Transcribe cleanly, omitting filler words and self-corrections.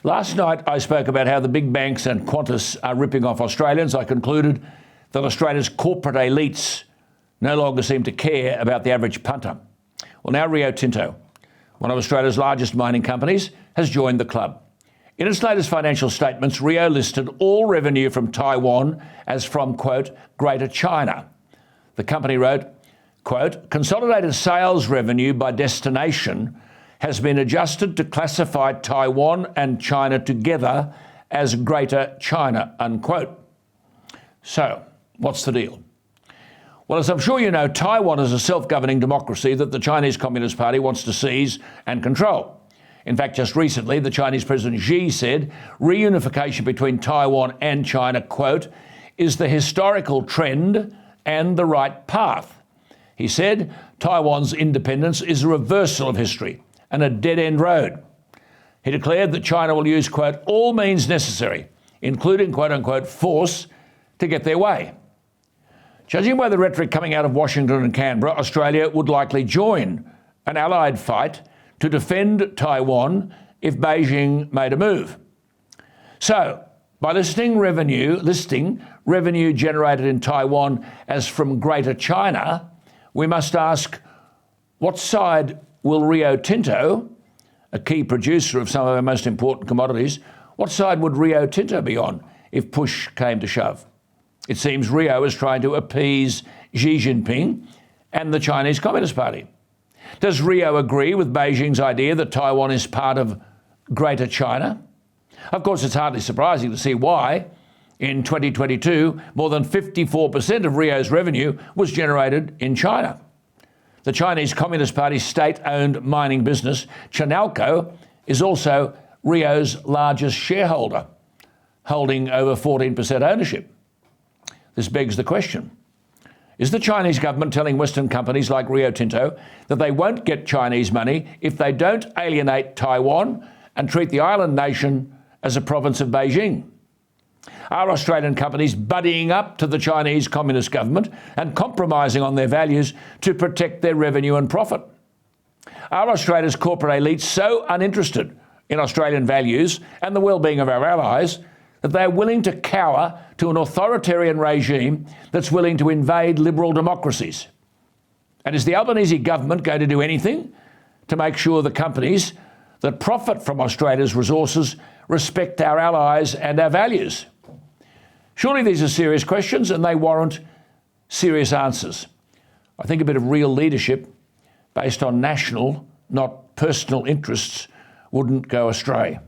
Last night I spoke about how the big banks and Qantas are ripping off Australians. I concluded that Australia's corporate elites no longer seem to care about the average punter. Well, now Rio Tinto, one of Australia's largest mining companies, has joined the club. In its latest financial statements, Rio listed all revenue from Taiwan as from, quote, Greater China. The company wrote, quote, consolidated sales revenue by destination has been adjusted to classify Taiwan and China together as Greater China, unquote. So, what's the deal? Well, as I'm sure you know, Taiwan is a self-governing democracy that the Chinese Communist Party wants to seize and control. In fact, just recently, the Chinese President Xi said reunification between Taiwan and China, quote, is the historical trend and the right path. He said Taiwan's independence is a reversal of history and a dead-end road. He declared that China will use, quote, all means necessary, including, quote unquote, force, to get their way. Judging by the rhetoric coming out of Washington and Canberra, Australia would likely join an allied fight to defend Taiwan if Beijing made a move. So, by listing revenue generated in Taiwan as from Greater China, we must ask, what side will Rio Tinto, a key producer of some of our most important commodities, what side would Rio Tinto be on if push came to shove? It seems Rio is trying to appease Xi Jinping and the Chinese Communist Party. Does Rio agree with Beijing's idea that Taiwan is part of Greater China? Of course, it's hardly surprising to see why, in 2022, more than 54% of Rio's revenue was generated in China. The Chinese Communist Party's state-owned mining business, Chinalco, is also Rio's largest shareholder, holding over 14% ownership. This begs the question, is the Chinese government telling Western companies like Rio Tinto that they won't get Chinese money if they don't alienate Taiwan and treat the island nation as a province of Beijing? Are Australian companies buddying up to the Chinese Communist government and compromising on their values to protect their revenue and profit? Are Australia's corporate elites so uninterested in Australian values and the well-being of our allies that they are willing to cower to an authoritarian regime that's willing to invade liberal democracies? And is the Albanese government going to do anything to make sure the companies that profit from Australia's resources respect our allies and our values? Surely these are serious questions and they warrant serious answers. I think a bit of real leadership based on national, not personal interests wouldn't go astray.